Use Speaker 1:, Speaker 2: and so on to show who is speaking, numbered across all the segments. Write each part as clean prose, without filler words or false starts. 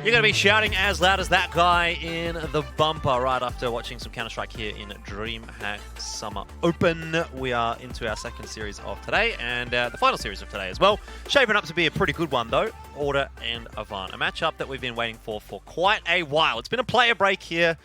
Speaker 1: You're going to be shouting as loud as that guy in the bumper right after watching some Counter-Strike here in DreamHack Summer Open. We are into our second series of today and the final series of today as well. Shaping up to be a pretty good one though. Order and Avant. A matchup that we've been waiting for quite a while. It's been a player break here.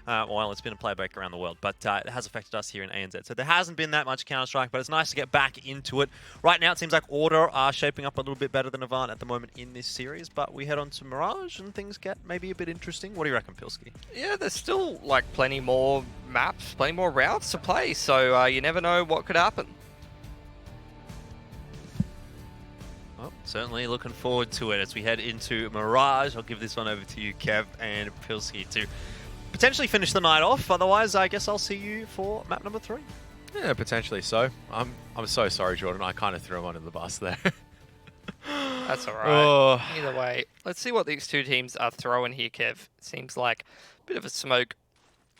Speaker 1: Well, it's been a player break around the world, but it has affected us here in ANZ. So there hasn't been that much Counter-Strike, but it's nice to get back into it. Right now, it seems like Order are shaping up a little bit better than Avant at the moment in this series, but we head on to Mirage and things get maybe a bit interesting. What do you reckon, Pilski?
Speaker 2: Yeah, there's still like plenty more maps, plenty more routes to play, so you never know what could happen.
Speaker 1: Well, certainly looking forward to it as we head into Mirage. I'll give this one over to you, Kev and Pilski, to potentially finish the night off. Otherwise, I guess I'll see you for map number 3.
Speaker 3: Yeah, potentially so. I'm so sorry, Jordan. I kind of threw him under the bus there.
Speaker 2: That's all right.
Speaker 3: Oh.
Speaker 2: Either way, let's see what these two teams are throwing here, Kev. Seems like a bit of a smoke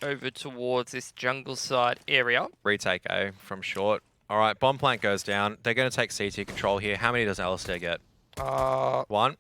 Speaker 2: over towards this jungle side area.
Speaker 3: Retake A from short. All right, bomb plant goes down. They're going to take CT control here. How many does Alistair get? 1.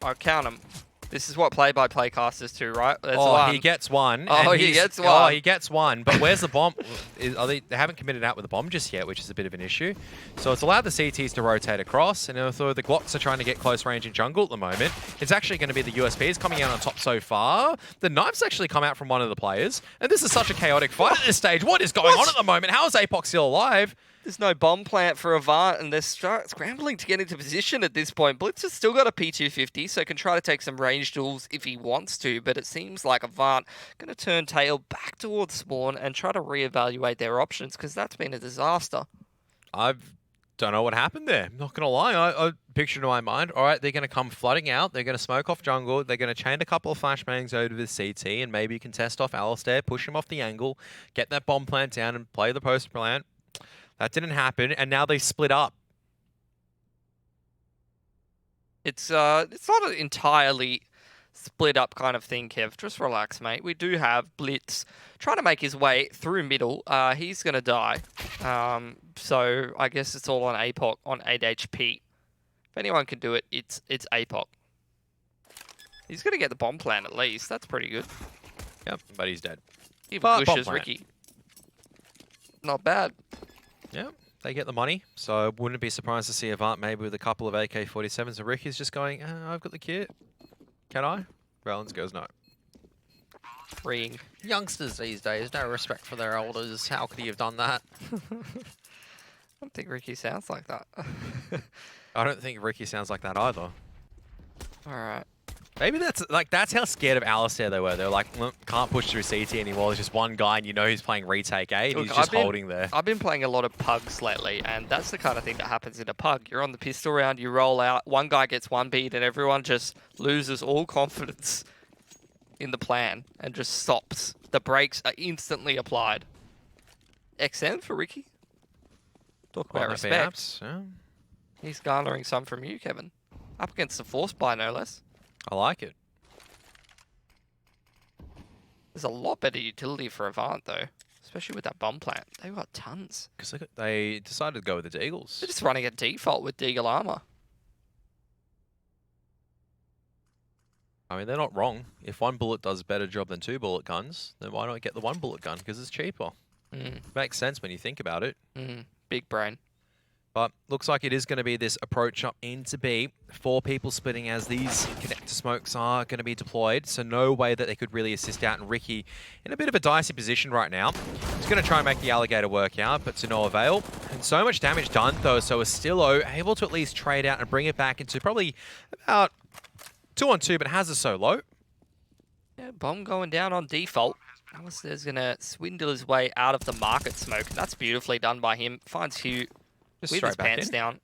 Speaker 2: I'll count them. This is what play-by-play casters do, right? There's
Speaker 3: one. He gets one.
Speaker 2: Oh, he gets one.
Speaker 3: Oh, he gets one. But where's the bomb? They haven't committed out with the bomb just yet, which is a bit of an issue. So it's allowed the CTs to rotate across. And although the Glocks are trying to get close range in jungle at the moment, it's actually going to be the USPs coming out on top so far. The knife's actually come out from one of the players. And this is such a chaotic fight at this stage. What is going on at the moment? How is Apox still alive?
Speaker 2: There's no bomb plant for Avant, and they're scrambling to get into position at this point. Blitz has still got a P250, so can try to take some range duels if he wants to, but it seems like Avant going to turn tail back towards spawn and try to reevaluate their options, because that's been a disaster.
Speaker 3: I don't know what happened there. I'm not going to lie. I pictured in my mind, all right, they're going to come flooding out. They're going to smoke off jungle. They're going to chain a couple of flashbangs over to the CT and maybe contest off Alistair, push him off the angle, get that bomb plant down and play the post plant. That didn't happen, and now they split up.
Speaker 2: It's not an entirely split up kind of thing, Kev. Just relax, mate. We do have Blitz trying to make his way through middle. He's going to die. So I guess it's all on APOC on 8 HP. If anyone can do it, it's APOC. He's going to get the bomb plant at least. That's pretty good.
Speaker 3: Yep, but he's dead.
Speaker 2: Even pushes Ricky. Not bad.
Speaker 3: Yeah, they get the money, so wouldn't be surprised to see Avant maybe with a couple of AK-47s. And Ricky's just going, I've got the kit. Can I? Rollins goes, no.
Speaker 2: Freeing.
Speaker 3: Youngsters these days, no respect for their elders. How could he have done that?
Speaker 2: I don't think Ricky sounds like that.
Speaker 3: I don't think Ricky sounds like that either.
Speaker 2: Alright.
Speaker 3: Maybe that's how scared of Alistair they were. They were like, can't push through CT anymore. There's just one guy and you know he's playing retake A and he's just holding there.
Speaker 2: I've been playing a lot of pugs lately, and that's the kind of thing that happens in a pug. You're on the pistol round, you roll out, one guy gets one beat and everyone just loses all confidence in the plan and just stops. The brakes are instantly applied. XM for Ricky. Talk about respect.
Speaker 3: Yeah.
Speaker 2: He's garnering some from you, Kevin. Up against the Force Buy, no less.
Speaker 3: I like it.
Speaker 2: There's a lot better utility for Avant, though. Especially with that bomb plant. They've got tons.
Speaker 3: Because they decided to go with the Deagles.
Speaker 2: They're just running a default with Deagle armor.
Speaker 3: I mean, they're not wrong. If one bullet does a better job than 2 bullet guns, then why not get the 1 bullet gun? Because it's cheaper. Makes sense when you think about it.
Speaker 2: Big brain.
Speaker 3: But looks like it is going to be this approach up into B. 4 people splitting as these connector smokes are going to be deployed. So no way that they could really assist out. And Ricky in a bit of a dicey position right now. He's going to try and make the alligator work out, but to no avail. And so much damage done though. So Astillo able to at least trade out and bring it back into probably about 2-on-2, but has a solo.
Speaker 2: Yeah, bomb going down on default. Alistair's going to swindle his way out of the market smoke. That's beautifully done by him. Finds Hugh
Speaker 3: Just
Speaker 2: with
Speaker 3: straight
Speaker 2: his
Speaker 3: back
Speaker 2: pants
Speaker 3: in.
Speaker 2: down.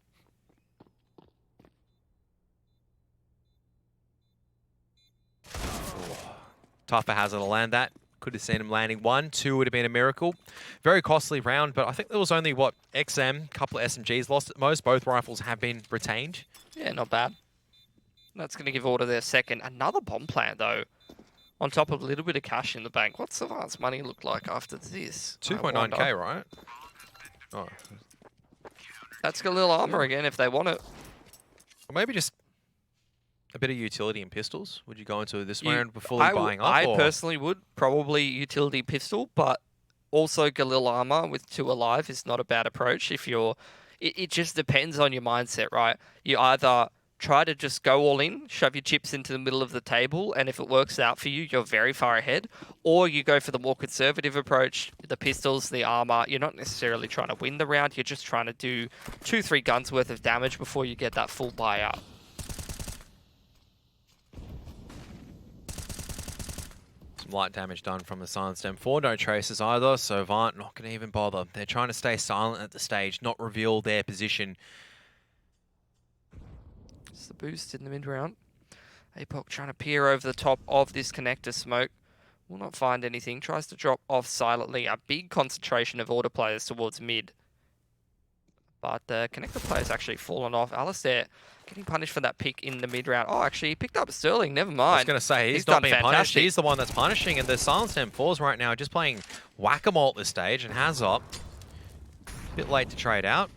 Speaker 3: Tough for Hazard to land that. Could have seen him landing 1. 2 would have been a miracle. Very costly round, but I think there was only, what, XM, couple of SMGs lost at most. Both rifles have been retained.
Speaker 2: Yeah, not bad. That's going to give Order their second. Another bomb plant, though, on top of a little bit of cash in the bank. What's Savant's money look like after this?
Speaker 3: 2.9k, right? Oh.
Speaker 2: That's got a little armor again if they want it.
Speaker 3: Or maybe just bit of utility in pistols? Would you go into this
Speaker 2: You-
Speaker 3: round before buying up?
Speaker 2: I
Speaker 3: or?
Speaker 2: personally would probably utility pistol, but also Galil armor with 2 alive is not a bad approach. If you're, it just depends on your mindset, right? You either try to just go all in, shove your chips into the middle of the table, and if it works out for you, you're very far ahead. Or you go for the more conservative approach, the pistols, the armor. You're not necessarily trying to win the round. You're just trying to do 2-3 guns worth of damage before you get that full buyout.
Speaker 3: Some light damage done from the Silenced M4. No traces either, so AVANT not going to even bother. They're trying to stay silent at the stage, not reveal their position.
Speaker 2: It's the boost in the mid round. APOC trying to peer over the top of this connector smoke. Will not find anything. Tries to drop off silently. A big concentration of order players towards mid. But the connector player's actually fallen off. Alistair getting punished for that pick in the mid round. Oh, actually, he picked up Sterling. Never mind.
Speaker 3: I was going to say, he's not
Speaker 2: done
Speaker 3: being punished.
Speaker 2: fantastic.
Speaker 3: He's the one that's punishing, and the Silenced M4s right now are just playing whack-a-mole at this stage, and Hazop, a bit late to trade out.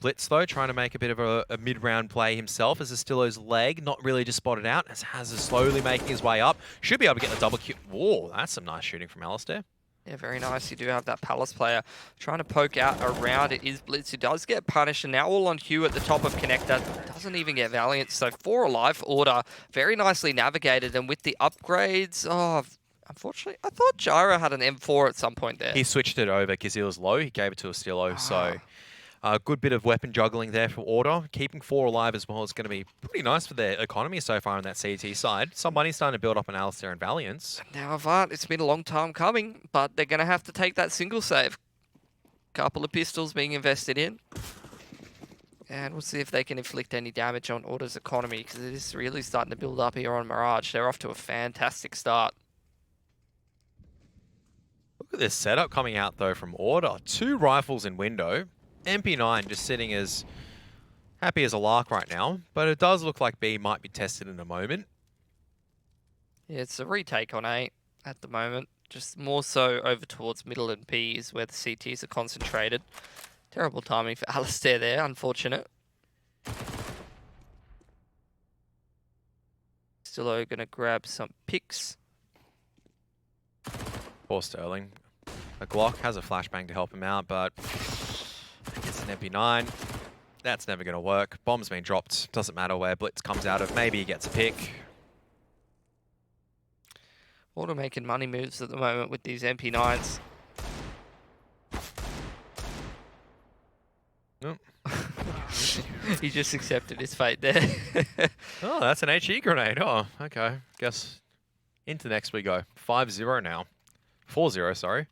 Speaker 3: Blitz, though, trying to make a bit of a mid-round play himself as Astillo's leg not really just spotted out, as Haz is slowly making his way up. Should be able to get the double kill. Whoa, that's some nice shooting from Alistair.
Speaker 2: Yeah, very nice. You do have that Palace player trying to poke out around. It is Blitz who does get punished, and now all on Hugh at the top of Connector. Doesn't even get Valiant, so 4 alive for Order. Very nicely navigated, and with the upgrades, oh, unfortunately, I thought Gyro had an M4 at some point there.
Speaker 3: He switched it over because he was low. He gave it to Astillo, so a good bit of weapon juggling there for Order. Keeping 4 alive as well is going to be pretty nice for their economy so far on that CT side. Some money's starting to build up on Alistair and Valiance.
Speaker 2: Now Avant, it's been a long time coming, but they're going to have to take that single save. Couple of pistols being invested in. And we'll see if they can inflict any damage on Order's economy, because it is really starting to build up here on Mirage. They're off to a fantastic start.
Speaker 3: Look at this setup coming out, though, from Order. 2 rifles in window. MP9 just sitting as happy as a lark right now, but it does look like B might be tested in a moment.
Speaker 2: Yeah, it's a retake on A at the moment. Just more so over towards middle and B is where the CTs are concentrated. Terrible timing for Alistair there, unfortunate. Stillo gonna grab some picks.
Speaker 3: Poor Sterling. A Glock has a flashbang to help him out, but it's an MP9. That's never going to work. Bomb's been dropped. Doesn't matter where Blitz comes out of. Maybe he gets a pick.
Speaker 2: Order making money moves at the moment with these MP9s.
Speaker 3: Nope.
Speaker 2: He just accepted his fate there.
Speaker 3: Oh, that's an HE grenade. Oh, okay. Guess into next we go. 5-0 now. 4-0, sorry.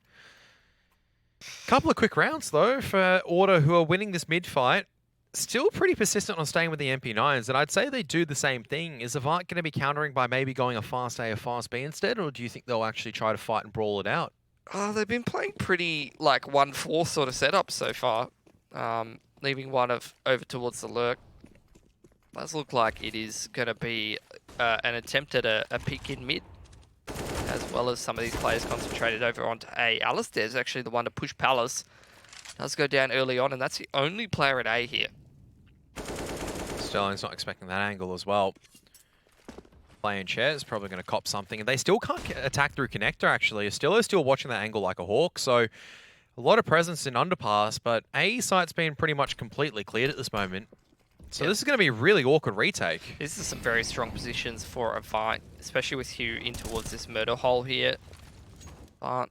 Speaker 3: Couple of quick rounds, though, for Order, who are winning this mid-fight. Still pretty persistent on staying with the MP9s, and I'd say they do the same thing. Is Avant going to be countering by maybe going a fast A or fast B instead, or do you think they'll actually try to fight and brawl it out?
Speaker 2: They've been playing pretty, like, 1-4 sort of setup so far. Leaving one over towards the lurk. Does look like it is going to be an attempt at a pick in mid, as well as some of these players concentrated over onto A. Alistair's actually the one to push Palace. Does go down early on, and that's the only player at A here.
Speaker 3: Sterling's not expecting that angle as well. Playing chairs, probably going to cop something. And they still can't attack through connector, actually. Astillo's still watching that angle like a hawk, so a lot of presence in underpass, but A site's been pretty much completely cleared at this moment. So this is going to be a really awkward retake.
Speaker 2: This is some very strong positions for Avant, especially with Hugh in towards this murder hole here. Avant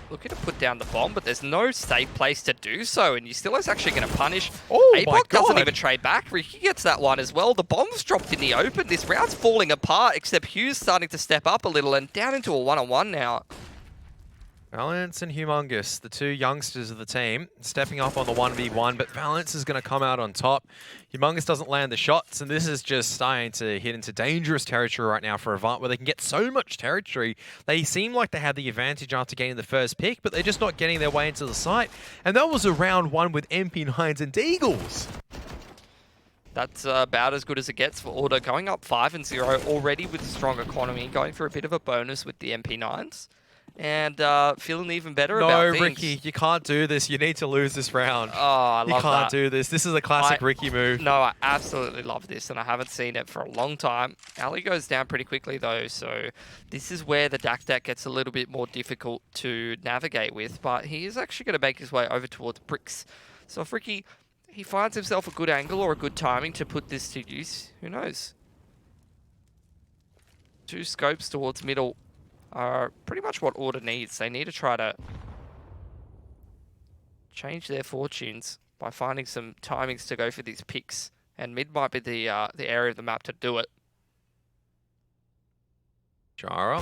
Speaker 2: looking to put down the bomb, but there's no safe place to do so, and Ustillo's actually going to punish.
Speaker 3: Oh my
Speaker 2: APOC doesn't
Speaker 3: God.
Speaker 2: even trade back. Ricky gets that one as well. The bomb's dropped in the open. This round's falling apart, except Hugh's starting to step up a little and down into a one-on-one now.
Speaker 3: Valiance and Humongous, the 2 youngsters of the team, stepping up on the 1v1, but Valiance is going to come out on top. Humongous doesn't land the shots, and this is just starting to hit into dangerous territory right now for Avant, where they can get so much territory. They seem like they have the advantage after getting the first pick, but they're just not getting their way into the site. And that was a round 1 with MP9s and Deagles.
Speaker 2: That's about as good as it gets for Order, going up 5-0 already with a strong economy, going for a bit of a bonus with the MP9s. and feeling even better about
Speaker 3: No,
Speaker 2: things.
Speaker 3: Ricky, you can't do this. You need to lose this round.
Speaker 2: Oh, I
Speaker 3: You
Speaker 2: love
Speaker 3: can't
Speaker 2: that.
Speaker 3: do this. This is a classic Ricky move.
Speaker 2: No, I absolutely love this, and I haven't seen it for a long time. Ali goes down pretty quickly, though, so this is where the DreamHack gets a little bit more difficult to navigate with, but he is actually going to make his way over towards bricks. So if Ricky, he finds himself a good angle or a good timing to put this to use, who knows? 2 scopes towards middle are pretty much what Order needs. They need to try to change their fortunes by finding some timings to go for these picks, and mid might be the area of the map to do it.
Speaker 3: Jara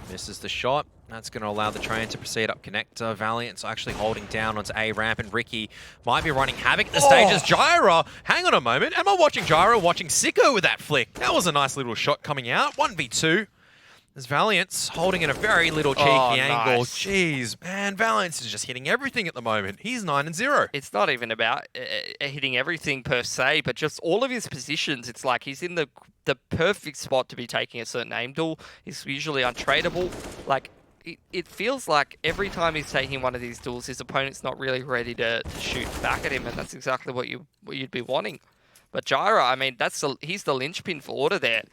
Speaker 3: misses the shot. That's going to allow the train to proceed up connector. Valiant's actually holding down onto A ramp, and Ricky might be running havoc at the stages. Jira, hang on a moment. Am I watching Jira? Watching Sicko with that flick. That was a nice little shot coming out. 1v2. As Valiant's holding in a very little cheeky angle.
Speaker 2: Nice.
Speaker 3: Jeez, man, Valiant's is just hitting everything at the moment. He's 9-0.
Speaker 2: It's not even about hitting everything per se, but just all of his positions. It's like he's in the perfect spot to be taking a certain aim duel. He's usually untradeable. Like, it feels like every time he's taking one of these duels, his opponent's not really ready to shoot back at him, and that's exactly what you'd be wanting. But Jira, I mean, he's the linchpin for Order there.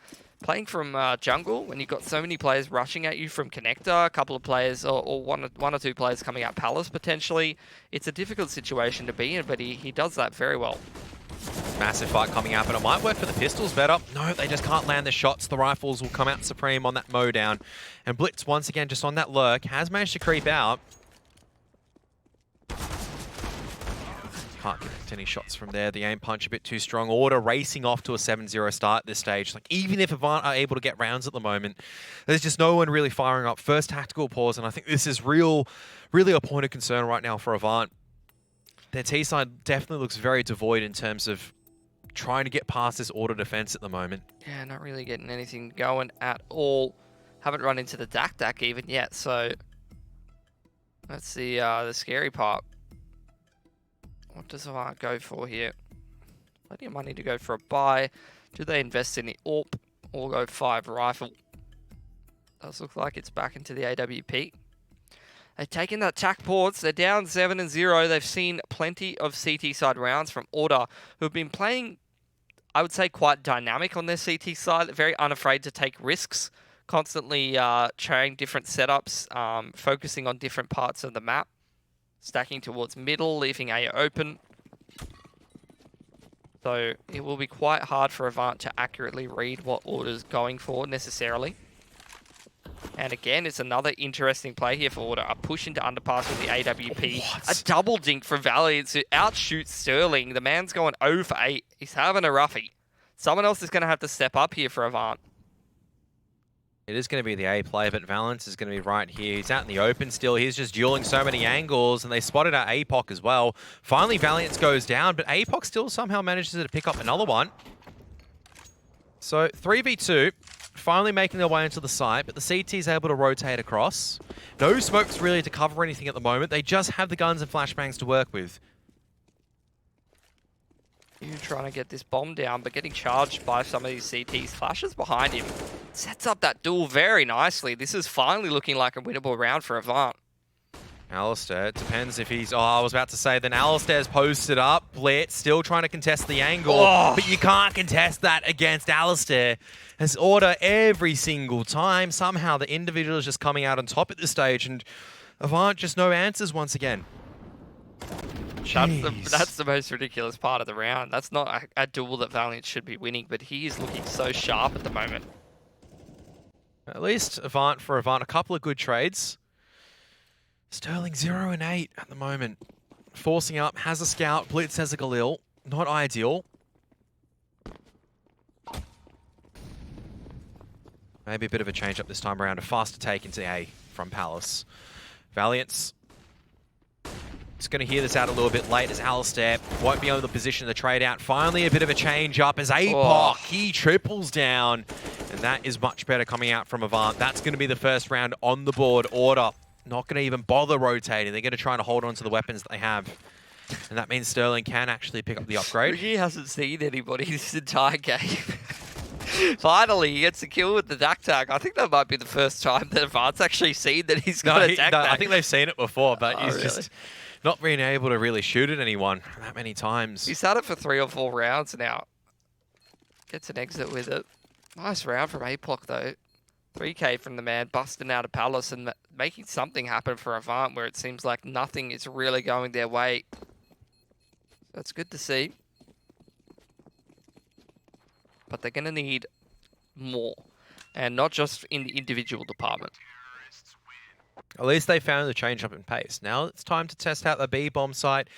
Speaker 2: Playing from jungle, when you've got so many players rushing at you from connector, a couple of players, or one or two players coming out palace potentially, it's a difficult situation to be in, but he does that very well.
Speaker 3: Massive fight coming up, and it might work for the pistols better. No, they just can't land the shots. The rifles will come out supreme on that mow down. And Blitz, once again, just on that lurk, has managed to creep out. Can't connect any shots from there. The aim punch a bit too strong. Order racing off to a 7-0 start at this stage. Like, even if AVANT are able to get rounds at the moment, there's just no one really firing up. First tactical pause, and I think this is really a point of concern right now for AVANT. Their T side definitely looks very devoid in terms of trying to get past this Order defense at the moment.
Speaker 2: Yeah, not really getting anything going at all. Haven't run into the DreamHack even yet, so that's the scary part. What does AVANT go for here? Plenty of money to go for a buy. Do they invest in the AWP or go 5 rifle? Does look like it's back into the AWP. They've taken that tack pause. They're down 7-0. They've seen plenty of CT side rounds from Order, who have been playing, I would say, quite dynamic on their CT side. Very unafraid to take risks. Constantly trying different setups, focusing on different parts of the map. Stacking towards middle, leaving A open. So it will be quite hard for AVANT to accurately read what Order's going for necessarily. And again, it's another interesting play here for Order. A push into underpass with the AWP. What? A double dink from Valiant to outshoot Sterling. The man's going 0 for 8. He's having a roughie. Someone else is going to have to step up here for AVANT.
Speaker 3: It is going to be the A play, but Valence is going to be right here. He's out in the open still. He's just dueling so many angles, and they spotted out APOC as well. Finally, Valiance goes down, but APOC still somehow manages to pick up another one. So 3v2, finally making their way into the site, but the CT is able to rotate across. No smokes really to cover anything at the moment. They just have the guns and flashbangs to work with.
Speaker 2: You trying to get this bomb down, but getting charged by some of these CTs. Flashes behind him. Sets up that duel very nicely. This is finally looking like a winnable round for AVANT.
Speaker 3: Alistair, it depends if he's... Oh, I was about to say, then Alistair's posted up. Blitz still trying to contest the angle, but you can't contest that against Alistair. As Order every single time, somehow the individual is just coming out on top at this stage, and AVANT just no answers once again.
Speaker 2: That's the most ridiculous part of the round. That's not a duel that Valiant should be winning, but he is looking so sharp at the moment.
Speaker 3: At least AVANT, a couple of good trades. Sterling 0 and 8 at the moment. Forcing up, has a scout, Blitz has a Galil. Not ideal. Maybe a bit of a change up this time around. A faster take into A from Palace. Valiant's just going to hear this out a little bit late as Alistair won't be able to position the trade out. Finally, a bit of a change up as APOC, he triples down. And that is much better coming out from AVANT. That's going to be the first round on the board. Order not going to even bother rotating. They're going to try to hold on to the weapons that they have. And that means Sterling can actually pick up the upgrade.
Speaker 2: He hasn't seen anybody this entire game. Finally, he gets a kill with the duck tag. I think that might be the first time that AVANT's actually seen that he's got a duck tag.
Speaker 3: I think they've seen it before, but he's
Speaker 2: really?
Speaker 3: just not being able to really shoot at anyone that many times.
Speaker 2: He's had it for 3 or 4 rounds now. Gets an exit with it. Nice round from APOC though. 3k from the man, busting out of Palace and making something happen for AVANT where it seems like nothing is really going their way. That's good to see. But they're going to need more. And not just in the individual department.
Speaker 3: At least they found the change up in pace. Now it's time to test out the B-bomb site.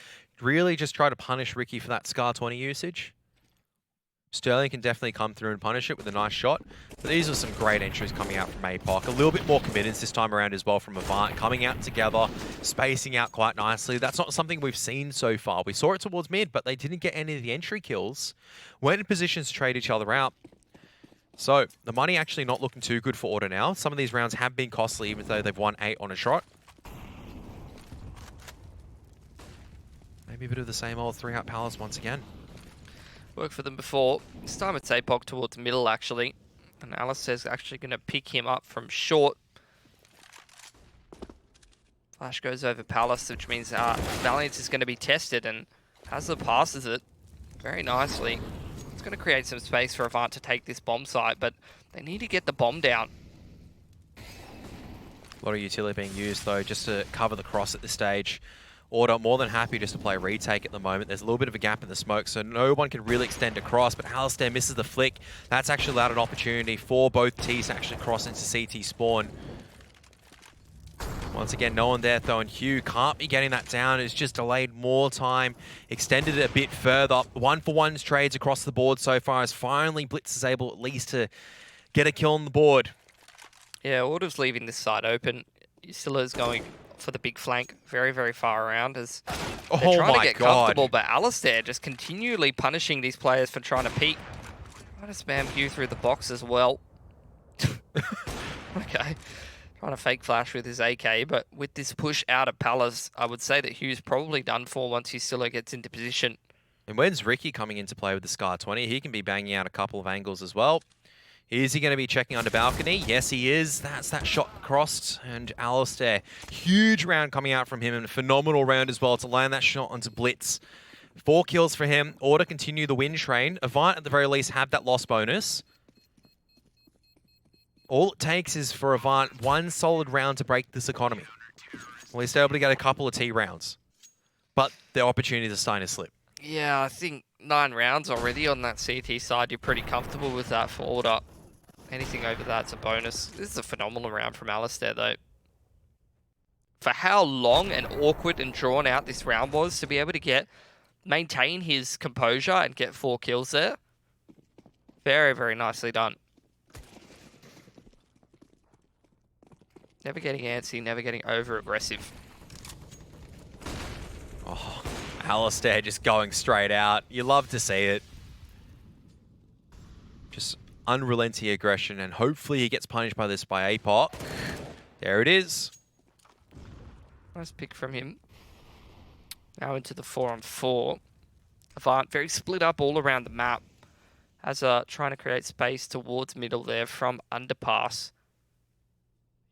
Speaker 3: Really just try to punish Ricky for that Scar 20 usage. Sterling can definitely come through and punish it with a nice shot. But these are some great entries coming out from APOC. A little bit more committance this time around as well from AVANT. Coming out together, spacing out quite nicely. That's not something we've seen so far. We saw it towards mid, but they didn't get any of the entry kills. Weren't in positions to trade each other out. So, the money actually not looking too good for Order now. Some of these rounds have been costly, even though they've won 8 on a shot. Maybe a bit of the same old 3-out Palace once again.
Speaker 2: Worked for them before. This time it's APOC towards middle, actually. And Alistair's actually going to pick him up from short. Flash goes over Palace, which means Valiance is going to be tested, and Hazard passes it very nicely. It's going to create some space for AVANT to take this bomb site, but they need to get the bomb down.
Speaker 3: A lot of utility being used, though, just to cover the cross at this stage. Order more than happy just to play retake at the moment. There's a little bit of a gap in the smoke, so no one can really extend across, but Alistair misses the flick. That's actually allowed an opportunity for both Ts to actually cross into CT spawn. Once again, no one there throwing. Hugh can't be getting that down. It's just delayed more time, extended it a bit further. 1-for-1 trades across the board so far as finally Blitz is able at least to get a kill on the board.
Speaker 2: Yeah, Order's leaving this side open. Usila's going for the big flank very, very far around as they're trying to get comfortable, but Alistair just continually punishing these players for trying to peek. Trying to spam Hugh through the box as well. Okay. Trying to fake flash with his AK, but with this push out of Palace, I would say that Hugh's probably done for once Usila gets into position.
Speaker 3: And when's Ricky coming into play with the Scar 20? He can be banging out a couple of angles as well. Is he going to be checking under balcony? Yes, he is. That's that shot crossed. And Alistair, huge round coming out from him, and a phenomenal round as well to land that shot onto Blitz. 4 kills for him. Order continue the win train. AVANT, at the very least, have that loss bonus. All it takes is for AVANT 1 solid round to break this economy. Well, he's able to get a couple of T rounds. But the opportunities are starting to slip.
Speaker 2: Yeah, I think 9 rounds already on that CT side. You're pretty comfortable with that for Order. Anything over that's a bonus. This is a phenomenal round from Alistair, though. For how long and awkward and drawn out this round was, to be able to maintain his composure and get 4 kills there. Very, very nicely done. Never getting antsy, never getting over-aggressive.
Speaker 3: Oh, Alistair just going straight out. You love to see it. Just unrelenting aggression, and hopefully he gets punished by this by APOC. There it is.
Speaker 2: Nice pick from him. Now into the 4-on-4. AVANT very split up all around the map. As trying to create space towards middle there from underpass.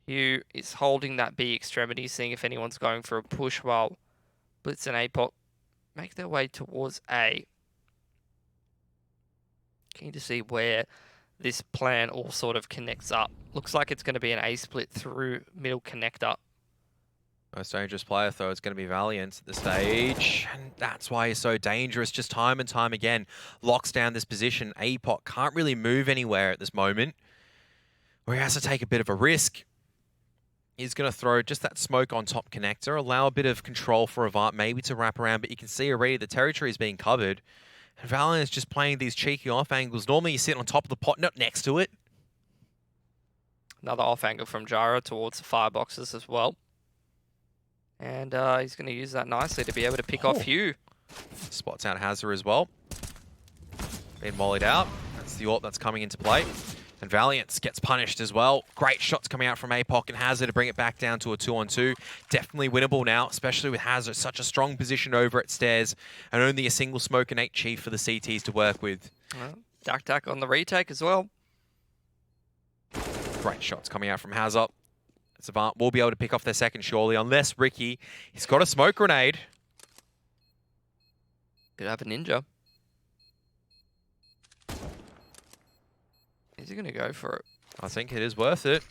Speaker 2: Hugh is holding that B extremity, seeing if anyone's going for a push while Blitz and APOC make their way towards A. Keen to see where this plan all sort of connects up. Looks like it's going to be an A split through middle connector.
Speaker 3: Most dangerous player, though, it's going to be Valiant at the stage. And that's why he's so dangerous. Just time and time again, locks down this position. APOC can't really move anywhere at this moment, where he has to take a bit of a risk. He's going to throw just that smoke on top connector, allow a bit of control for AVANT, maybe to wrap around, but you can see already the territory is being covered. And Valiant is just playing these cheeky off angles. Normally you sit on top of the pot, not next to it.
Speaker 2: Another off angle from Jara towards the fireboxes as well. And he's going to use that nicely to be able to pick off Hugh.
Speaker 3: Spots out Hazard as well. Being mollied out. That's the AWP that's coming into play. And Valiant gets punished as well. Great shots coming out from APOC and Hazard to bring it back down to a 2-on-2. Definitely winnable now, especially with Hazard. Such a strong position over at stairs. And only a single smoke and 8 chief for the CTs to work with.
Speaker 2: Well, Duck on the retake as well.
Speaker 3: Great shots coming out from Hazard. AVANT will be able to pick off their second surely, unless Ricky, he's got a smoke grenade.
Speaker 2: Could have a ninja. Is he going to go for it?
Speaker 3: I think it is worth it.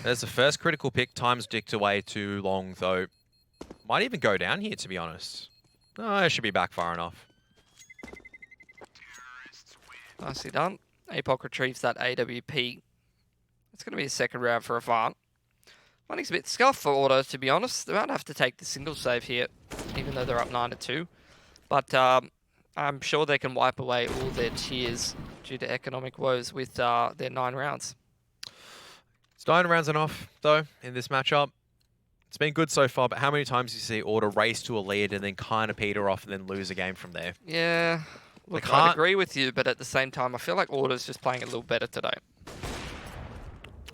Speaker 3: There's the first critical pick. Time's dicked away too long, though. Might even go down here, to be honest. No, it should be back far enough.
Speaker 2: Nicely done. APOC retrieves that AWP. It's going to be a second round for AVANT. Money's a bit scuffed for Auto, to be honest. They might have to take the single save here, even though they're up 9-2. But I'm sure they can wipe away all their tears due to economic woes with their 9 rounds.
Speaker 3: It's 9 rounds enough, though, in this matchup. It's been good so far, but how many times do you see Auto race to a lead and then kind of peter off and then lose a game from there?
Speaker 2: Yeah. Look, I agree with you, but at the same time, I feel like Auto's just playing a little better today.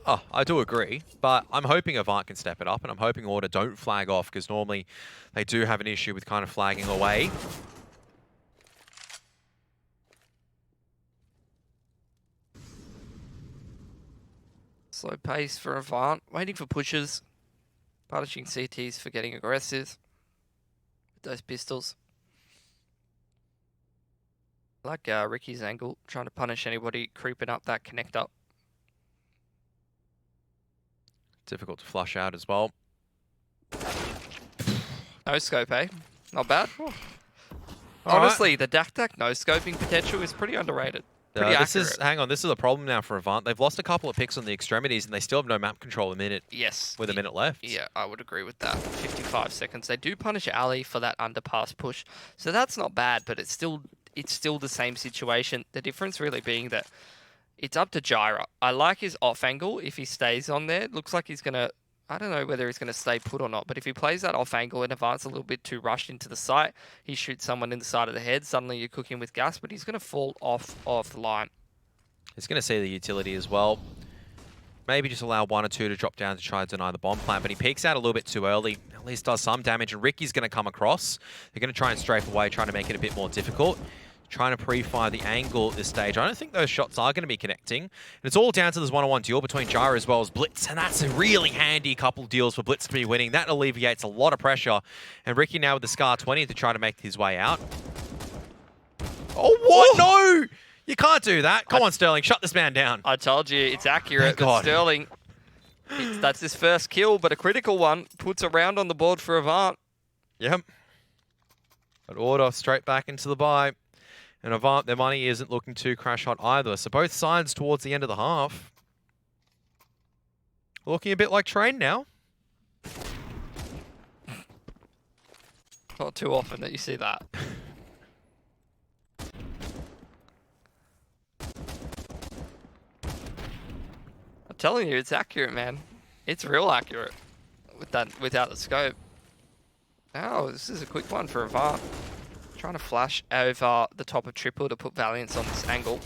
Speaker 3: Oh, I do agree, but I'm hoping AVANT can step it up, and I'm hoping Auto don't flag off, because normally they do have an issue with kind of flagging away.
Speaker 2: Slow pace for AVANT, waiting for pushes, punishing CTs for getting aggressive with those pistols. I like Ricky's angle, trying to punish anybody creeping up that connector.
Speaker 3: Difficult to flush out as well.
Speaker 2: No scope, eh? Not bad.
Speaker 3: All
Speaker 2: Honestly, the DreamHack no scoping potential is pretty underrated. Pretty accurate.
Speaker 3: Hang on, this is a problem now for AVANT. They've lost a couple of picks on the extremities, and they still have no map control a minute.
Speaker 2: Yes.
Speaker 3: With a minute left.
Speaker 2: Yeah, I would agree with that. 55 seconds. They do punish Ali for that underpass push, so that's not bad, but it's still the same situation. The difference really being that it's up to Gyra. I like his off angle if he stays on there. It looks like he's going to... I don't know whether he's going to stay put or not, but if he plays that off angle and AVANT's a little bit too rushed into the site, he shoots someone in the side of the head, suddenly you're cooking with gas, but he's going to fall off the line.
Speaker 3: He's going to see the utility as well. Maybe just allow 1 or 2 to drop down to try to deny the bomb plant, but he peeks out a little bit too early. At least does some damage, and Ricky's going to come across. They're going to try and strafe away, trying to make it a bit more difficult. Trying to pre-fire the angle at this stage. I don't think those shots are going to be connecting. And it's all down to this one-on-one duel between Gyra as well as Blitz. And that's a really handy couple deals for Blitz to be winning. That alleviates a lot of pressure. And Ricky now with the Scar 20 to try to make his way out. Oh, what? No! You can't do that. Come on, Sterling. Shut this man down.
Speaker 2: I told you, it's accurate.
Speaker 3: God.
Speaker 2: Sterling, that's his first kill, but a critical one. Puts a round on the board for AVANT.
Speaker 3: Yep. But Order straight back into the buy. And AVANT, their money isn't looking too crash hot either. So both sides towards the end of the half. Looking a bit like Train now.
Speaker 2: Not too often that you see that. I'm telling you, it's accurate, man. It's real accurate with that without the scope. Oh, this is a quick one for AVANT. Trying to flash over the top of triple to put Valiance on this angle.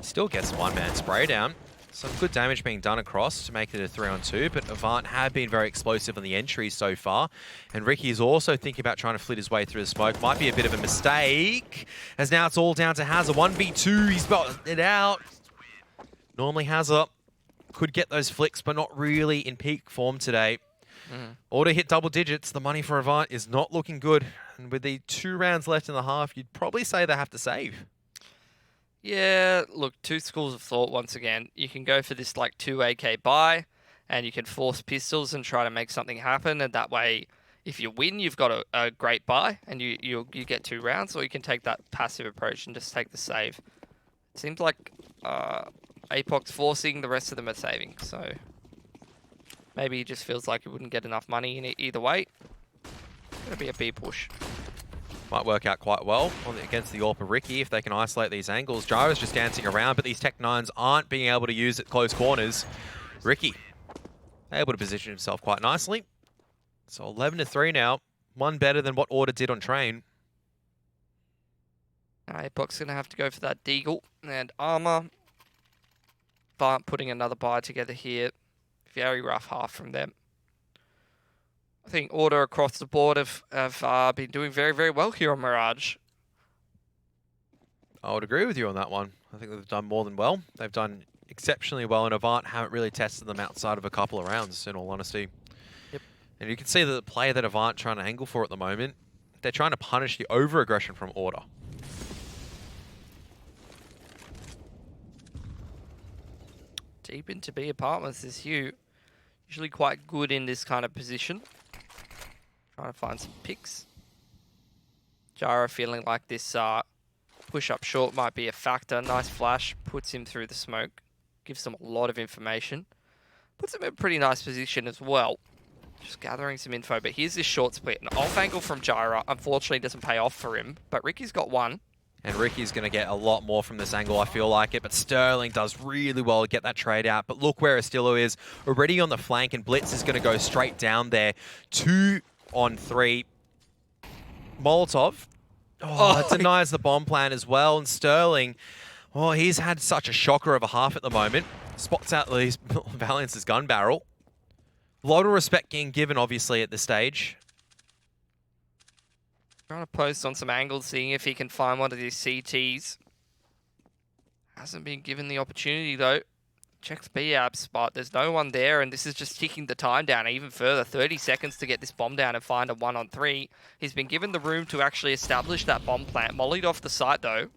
Speaker 3: Still gets one-man spray down. Some good damage being done across to make it a 3-on-2, but AVANT have been very explosive on the entries so far. And Ricky is also thinking about trying to flit his way through the smoke. Might be a bit of a mistake, as now it's all down to Hazard. 1v2, he's got it out. Normally Hazard could get those flicks, but not really in peak form today. Auto hit double digits. The money for AVANT is not looking good. And with the 2 rounds left in the half, you'd probably say they have to save.
Speaker 2: Yeah, look, 2 schools of thought once again. You can go for this like 2 AK buy, and you can force pistols and try to make something happen. And that way, if you win, you've got a great buy, and you get 2 rounds. Or you can take that passive approach and just take the save. It seems like APOC's forcing, the rest of them are saving. So maybe he just feels like he wouldn't get enough money in it either way. Gonna be a B push.
Speaker 3: Might work out quite well against the AWP of Ricky if they can isolate these angles. Gyro's just dancing around, but these Tech 9s aren't being able to use at close corners. Ricky able to position himself quite nicely. So 11-3 now. 1 better than what Order did on Train.
Speaker 2: APOC's gonna have to go for that Deagle and armor. But putting another buy together here. Very rough half from them. I think Order across the board have been doing very, very well here on Mirage.
Speaker 3: I would agree with you on that one. I think they've done more than well. They've done exceptionally well, and AVANT haven't really tested them outside of a couple of rounds, in all honesty.
Speaker 2: Yep.
Speaker 3: And you can see the play that AVANT trying to angle for at the moment, they're trying to punish the over-aggression from Order.
Speaker 2: Deep into B apartments is Hugh. Usually quite good in this kind of position. Trying to find some picks. Jara feeling like this push up short might be a factor. Nice flash, puts him through the smoke. Gives them a lot of information. Puts him in a pretty nice position as well. Just gathering some info, but here's this short split. An off angle from Jara, unfortunately doesn't pay off for him, but Ricky's got one.
Speaker 3: And Ricky's going to get a lot more from this angle, I feel like it. But Sterling does really well to get that trade out. But look where Astillo is, already on the flank, and Blitz is going to go straight down there. 2 on 3. Molotov. Oh, it denies the bomb plan as well. And Sterling, well, he's had such a shocker of a half at the moment. Spots out least Valiance's gun barrel. A lot of respect being given, obviously, at this stage.
Speaker 2: Trying to post on some angles, seeing if he can find one of these CTs. Hasn't been given the opportunity, though. Checks B-Abs, but there's no one there, and this is just ticking the time down even further. 30 seconds to get this bomb down and find a 1-on-3. He's been given the room to actually establish that bomb plant. Mollied off the site, though.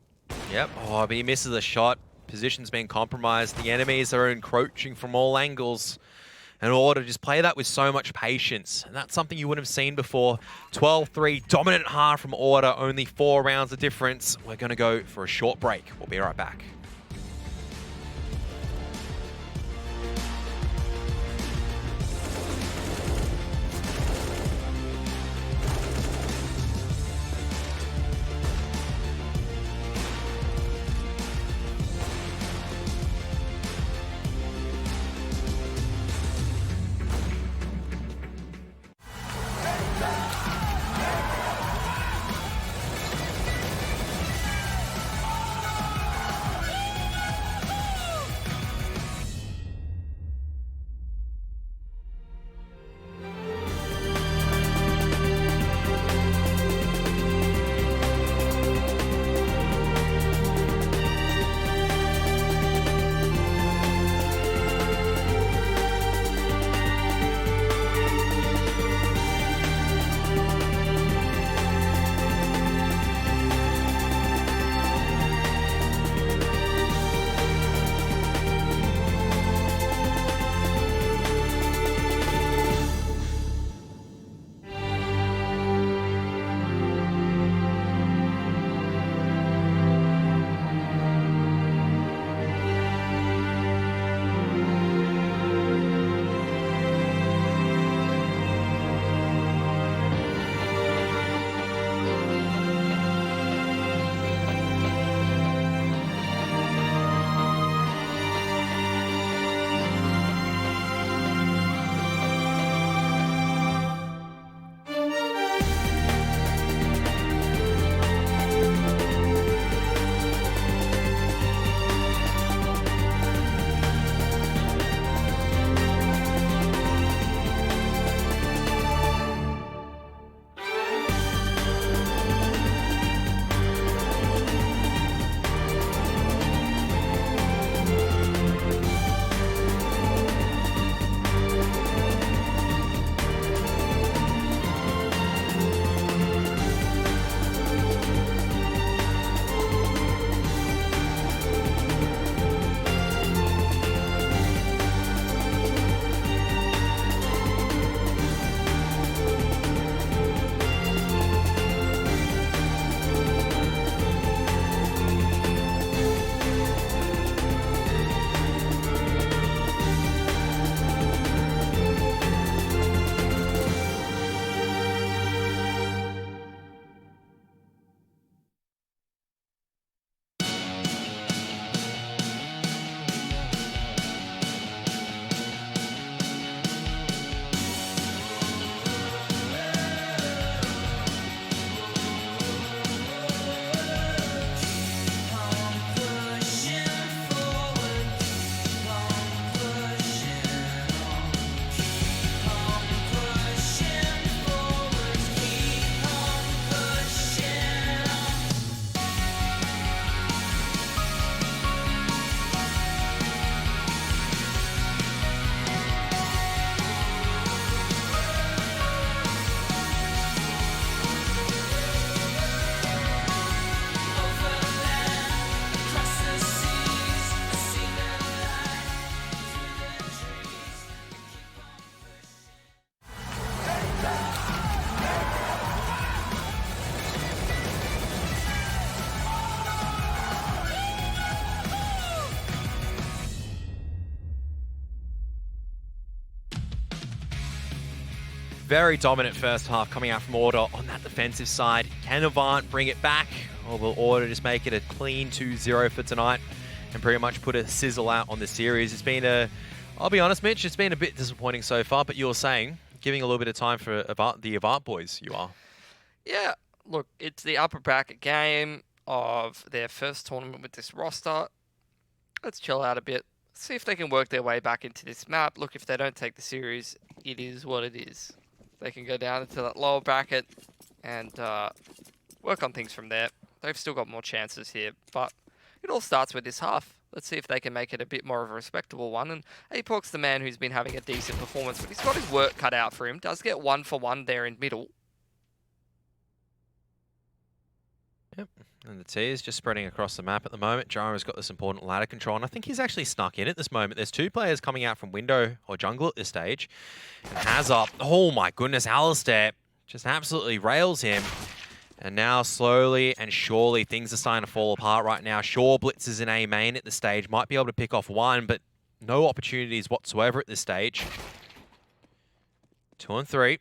Speaker 3: Yep. Oh, but he misses a shot. Position's been compromised. The enemies are encroaching from all angles. In order to just play that with so much patience. And that's something you wouldn't have seen before. 12-3, dominant half from Order, only 4 rounds of difference. We're going to go for a short break. We'll be right back. very dominant first half coming out from Order on that defensive side. Can Avant bring it back? Or will Order just make it a clean 2-0 for tonight and pretty much put a sizzle out on the series? It's been I'll be honest, Mitch, it's been a bit disappointing so far, but you're saying, giving a little bit of time for the Avant boys, you are.
Speaker 2: Yeah, look, it's the upper bracket game of their first tournament with this roster. Let's chill out a bit. See if they can work their way back into this map. Look, if they don't take the series, it is what it is. They can go down into that lower bracket and work on things from there. They've still got more chances here, but it all starts with this half. Let's see if they can make it a bit more of a respectable one. And Apoc's the man who's been having a decent performance, but he's got his work cut out for him. Does get 1-for-1 there in middle.
Speaker 3: Yep. And the T is just spreading across the map at the moment. Jara's got this important ladder control, and I think he's actually snuck in at this moment. There's two players coming out from window or jungle at this stage. And Hazard, oh my goodness, Alistair just absolutely rails him. And now slowly and surely things are starting to fall apart right now. Sure, Blitz is in A main at this stage. Might be able to pick off one, but no opportunities whatsoever at this stage. 2 and 3.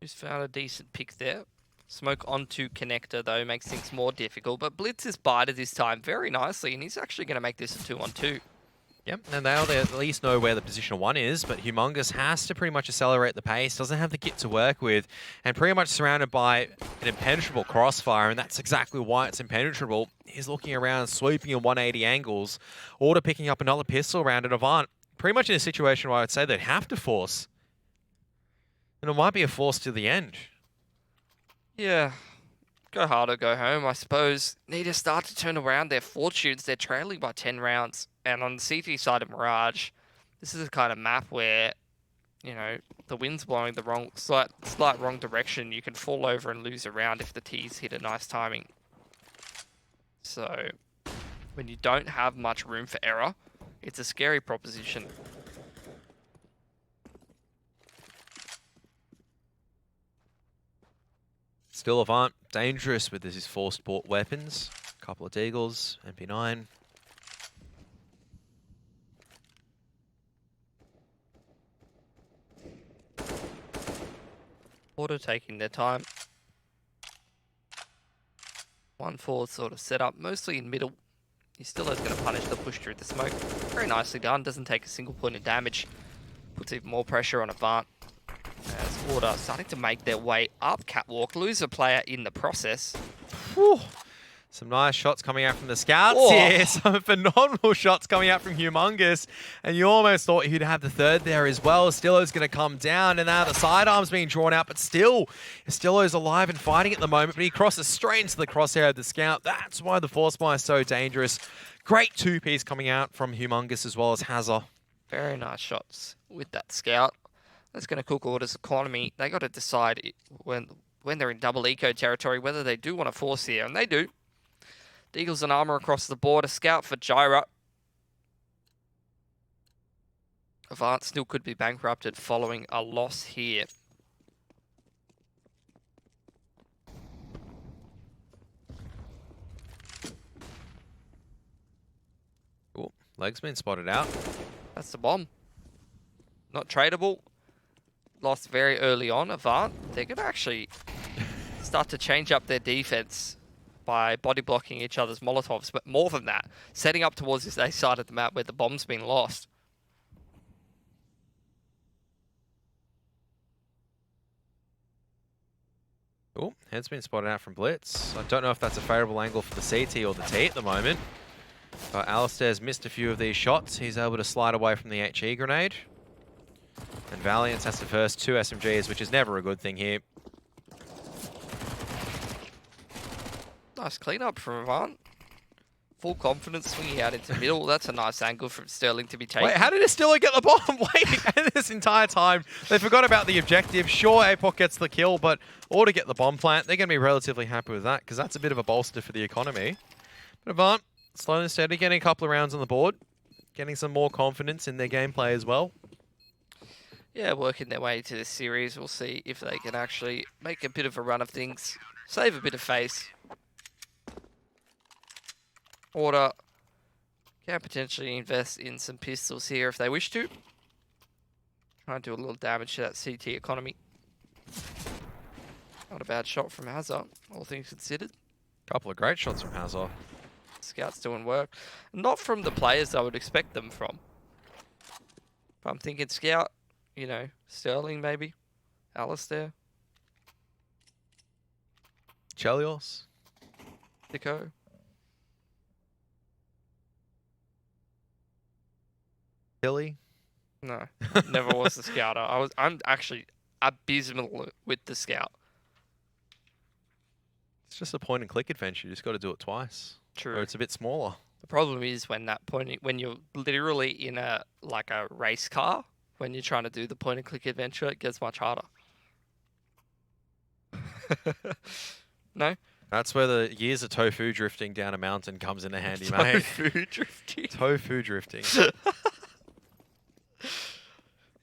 Speaker 2: Just found a decent pick there. Smoke onto connector, though, makes things more difficult. But Blitz is bided this time very nicely, and he's actually going to make this a 2-on-2.
Speaker 3: Yep, and they'll at least know where the position 1 is, but Humongous has to pretty much accelerate the pace, doesn't have the kit to work with, and pretty much surrounded by an impenetrable crossfire, and that's exactly why it's impenetrable. He's looking around, sweeping in 180 angles, Order picking up another pistol round at Avant. Pretty much in a situation where I'd say they'd have to force. And it might be a force to the end.
Speaker 2: Yeah, go hard or go home, I suppose. Need to start to turn around their fortunes. They're trailing by 10 rounds. And on the CT side of Mirage, this is a kind of map where, you know, the wind's blowing the slight wrong direction. You can fall over and lose a round if the T's hit a nice timing. So, when you don't have much room for error, it's a scary proposition.
Speaker 3: Still Avant, dangerous with his forced bought weapons. A couple of Deagles, MP9.
Speaker 2: Order taking their time. 1-4 sort of setup, mostly in middle. He still is going to punish the push through the smoke. Very nicely done, doesn't take a single point of damage. Puts even more pressure on Avant. As Order starting to make their way up catwalk, lose a player in the process.
Speaker 3: Whew. Some nice shots coming out from the scouts
Speaker 2: Oh.
Speaker 3: here. Some phenomenal shots coming out from Humongous. And you almost thought he'd have the third there as well. Stillo's going to come down, and now the sidearm's being drawn out, but still, Stillo's alive and fighting at the moment, but he crosses straight into the crosshair of the scout. That's why the force buy is so dangerous. Great two-piece coming out from Humongous as well as Hazard.
Speaker 2: Very nice shots with that scout. That's going to cook Order's economy. They got to decide when they're in double eco territory whether they do want to force here, and they do. Deagles and armor across the board. A scout for Gyra. Avant still could be bankrupted following a loss here.
Speaker 3: Cool. Leg's been spotted out.
Speaker 2: That's the bomb. Not tradable. Lost very early on. Avant, they're going to actually start to change up their defense by body blocking each other's Molotovs, but more than that, setting up towards this A side of the map where the bomb's been lost.
Speaker 3: Oh, head's been spotted out from Blitz. I don't know if that's a favourable angle for the CT or the T at the moment. But Alistair's missed a few of these shots. He's able to slide away from the HE grenade. And Valiant has the first 2 SMGs, which is never a good thing here.
Speaker 2: Nice cleanup from Avant. Full confidence swinging out into middle. That's a nice angle from Sterling to be taken.
Speaker 3: Wait, how did Estilla get the bomb? Wait, this entire time, they forgot about the objective. Sure, Apoc gets the kill, but Order get the bomb plant. They're going to be relatively happy with that, because that's a bit of a bolster for the economy. But Avant, slow and steady, getting a couple of rounds on the board. Getting some more confidence in their gameplay as well.
Speaker 2: Yeah, working their way to this series. We'll see if they can actually make a bit of a run of things. Save a bit of face. Order can potentially invest in some pistols here if they wish to. Trying to do a little damage to that CT economy. Not a bad shot from Hazard, all things considered.
Speaker 3: Couple of great shots from Hazard.
Speaker 2: Scouts doing work. Not from the players I would expect them from. But I'm thinking Scout, you know, Sterling maybe, Alistair,
Speaker 3: Chelios.
Speaker 2: Nico.
Speaker 3: Hilly.
Speaker 2: No, never was the Scouter. I'm actually abysmal with the Scout.
Speaker 3: It's just a point and click adventure. You just got to do it twice.
Speaker 2: True.
Speaker 3: Or it's a bit smaller.
Speaker 2: The problem is when you're literally in a race car, when you're trying to do the point and click adventure, it gets much harder. No?
Speaker 3: That's where the years of tofu drifting down a mountain comes into handy, mate.
Speaker 2: Tofu drifting.
Speaker 3: Tofu drifting.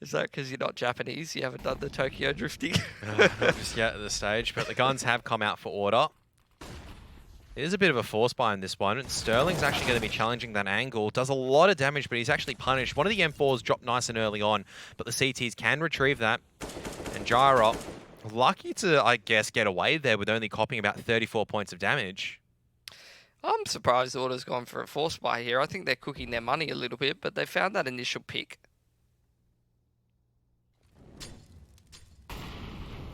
Speaker 2: Is that because you're not Japanese? You haven't done the Tokyo drifting?
Speaker 3: Not just yet at this stage, but the guns have come out for order. It is a bit of a force buy in this one, and Sterling's actually going to be challenging that angle. Does a lot of damage, but he's actually punished. One of the M4s dropped nice and early on, but the CTs can retrieve that. And Gyro, lucky to, I guess, get away there with only copying about 34 points of damage.
Speaker 2: I'm surprised Order's gone for a force buy here. I think they're cooking their money a little bit, but they found that initial pick.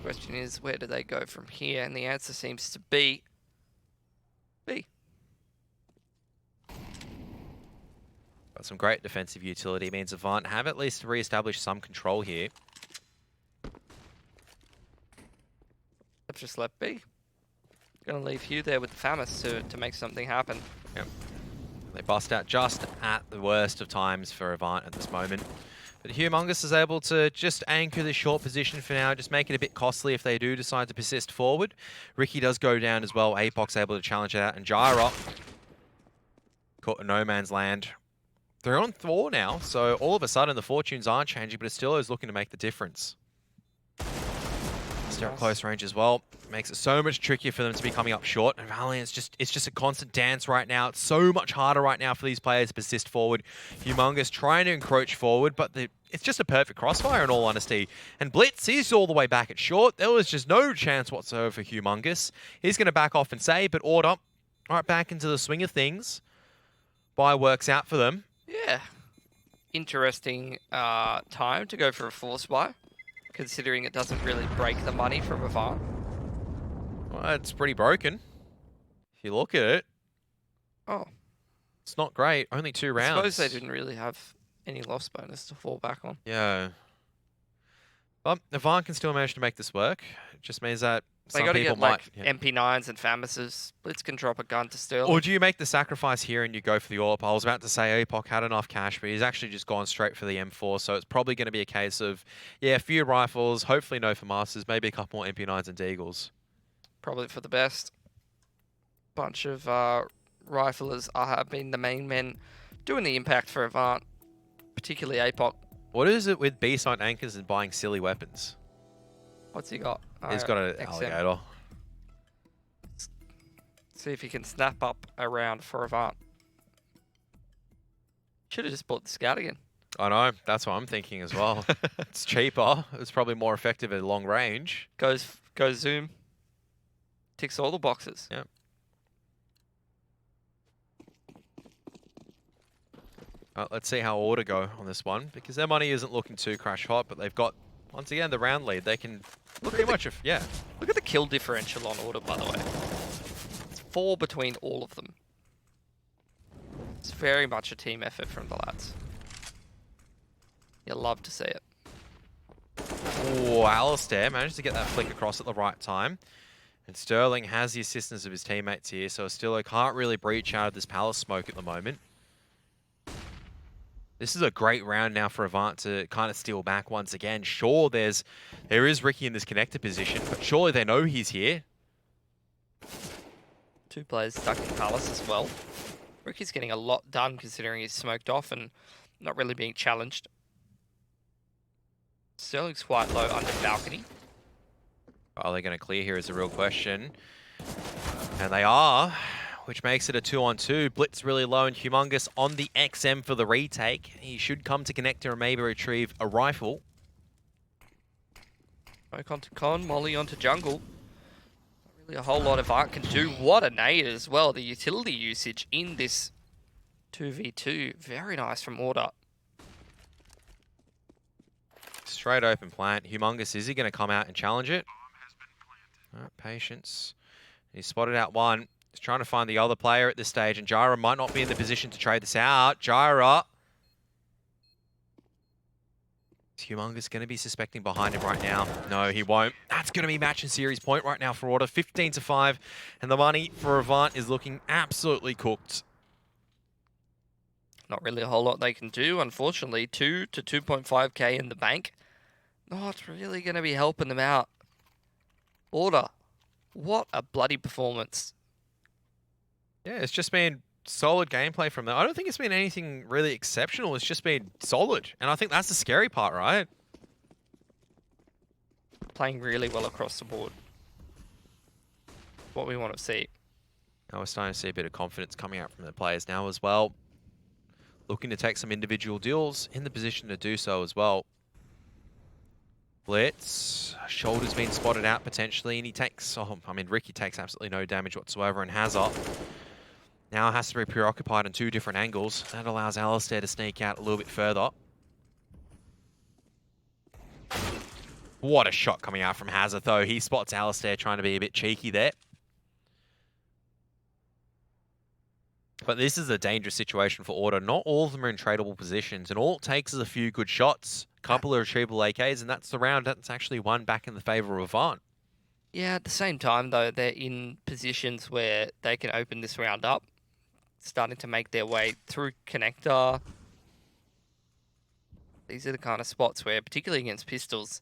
Speaker 2: Question is, where do they go from here? And the answer seems to be B.
Speaker 3: Got some great defensive utility. Means Avant have at least re-established some control here.
Speaker 2: They've just left B. Gonna leave Hugh there with the Famis to make something happen.
Speaker 3: Yep. They bust out just at the worst of times for Avant at this moment. But Humongous is able to just anchor this short position for now, just make it a bit costly if they do decide to persist forward. Ricky does go down as well. Apox able to challenge it out, and Gyro caught in no man's land. They're on 4 now, so all of a sudden the fortunes are changing, but Estillo is looking to make the difference. Still at close range as well. Makes it so much trickier for them to be coming up short. And Valiant's it's just a constant dance right now. It's so much harder right now for these players to persist forward. Humongous trying to encroach forward, but it's just a perfect crossfire in all honesty. And Blitz, he's all the way back at short. There was just no chance whatsoever for Humongous. He's going to back off and save, but Order right back into the swing of things. Buy works out for them.
Speaker 2: Yeah. Interesting time to go for a force buy, considering it doesn't really break the money from Avant.
Speaker 3: Well, it's pretty broken. If you look at it.
Speaker 2: Oh.
Speaker 3: It's not great. Only 2 rounds.
Speaker 2: I suppose they didn't really have any loss bonus to fall back on.
Speaker 3: Yeah. But Avant can still manage to make this work. It just means that
Speaker 2: They
Speaker 3: some
Speaker 2: got to
Speaker 3: people
Speaker 2: get
Speaker 3: might...
Speaker 2: like MP9s and Famises. Blitz can drop a gun to Sterling.
Speaker 3: Or do you make the sacrifice here and you go for the AWP? I was about to say Apoc had enough cash, but he's actually just gone straight for the M4, so it's probably going to be a case of, yeah, a few rifles, hopefully no FAMASs, maybe a couple more MP9s and Deagles.
Speaker 2: Probably for the best. Bunch of riflers have been the main men doing the impact for Avant, particularly Apoc.
Speaker 3: What is it with B-side anchors and buying silly weapons?
Speaker 2: What's he got?
Speaker 3: He's got an
Speaker 2: XM.
Speaker 3: alligator.
Speaker 2: See if he can snap up a round for Avant. Should have just bought the Scout again.
Speaker 3: I know, that's what I'm thinking as well. It's cheaper. It's probably more effective at long range.
Speaker 2: Goes zoom. Ticks all the boxes.
Speaker 3: Yep. Let's see how Order go on this one, because their money isn't looking too crash hot, but they've got, once again, the round lead. They can pretty much, yeah.
Speaker 2: Look at the kill differential on Order, by the way. It's 4 between all of them. It's very much a team effort from the lads. You'll love to see it.
Speaker 3: Oh, Alistair managed to get that flick across at the right time. And Sterling has the assistance of his teammates here, so Estillo can't really breach out of this palace smoke at the moment. This is a great round now for Avant to kind of steal back once again. Sure, there is Ricky in this connector position, but surely they know he's here.
Speaker 2: 2 players stuck in Palace as well. Ricky's getting a lot done considering he's smoked off and not really being challenged. Sterling's quite low under balcony.
Speaker 3: Are they going to clear here is the real question. And they are, which makes it a 2-on-2. Blitz really low and Humongous on the XM for the retake. He should come to connector and maybe retrieve a rifle.
Speaker 2: Smoke onto Con, Molly onto jungle. Not really a whole lot AVANT can do. What a nade as well. The utility usage in this 2v2. Very nice from Order.
Speaker 3: Straight open plant. Humongous, is he going to come out and challenge it? Patience. He spotted out one. He's trying to find the other player at this stage, and Jyra might not be in the position to trade this out. Jyra. Is Humongous going to be suspecting behind him right now? No, he won't. That's going to be match and series point right now for Order. 15-5, and the money for AVANT is looking absolutely cooked.
Speaker 2: Not really a whole lot they can do, unfortunately. 2 to 2.5k in the bank. Not really going to be helping them out. Order. What a bloody performance.
Speaker 3: Yeah, it's just been solid gameplay from them. I don't think it's been anything really exceptional. It's just been solid. And I think that's the scary part, right?
Speaker 2: Playing really well across the board. What we want to see.
Speaker 3: Now we're starting to see a bit of confidence coming out from the players now as well. Looking to take some individual deals, in the position to do so as well. Blitz, shoulder's been spotted out potentially, and he takes, Ricky takes absolutely no damage whatsoever, and Hazard now has to be preoccupied on two different angles. That allows Alistair to sneak out a little bit further. What a shot coming out from Hazard, though. He spots Alistair trying to be a bit cheeky there. But this is a dangerous situation for Order. Not all of them are in tradable positions, and all it takes is a few good shots, a couple of retrievable AKs, and that's the round that's actually won back in the favour of AVANT.
Speaker 2: Yeah, at the same time, though, they're in positions where they can open this round up, starting to make their way through connector. These are the kind of spots where, particularly against pistols,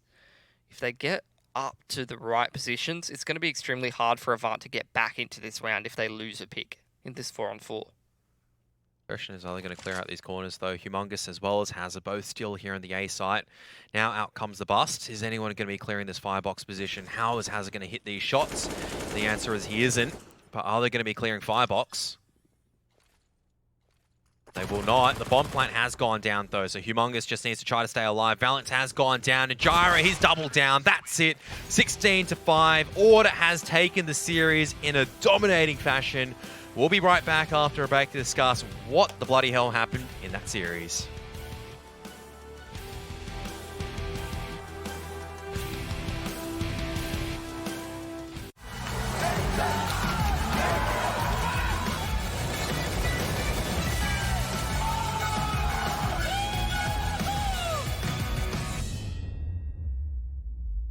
Speaker 2: if they get up to the right positions, it's going to be extremely hard for AVANT to get back into this round if they lose a pick in this 4-on-4.
Speaker 3: Question is, are they going to clear out these corners, though? Humongous as well as Hazard both still here in the A site. Now out comes the bust. Is anyone going to be clearing this firebox position? How is Hazard going to hit these shots? The answer is he isn't. But are they going to be clearing firebox? They will not. The bomb plant has gone down, though, so Humongous just needs to try to stay alive. Valence has gone down, and Jyra, he's doubled down. That's it. 16-5. Order has taken the series in a dominating fashion. We'll be right back after a break to discuss what the bloody hell happened in that series.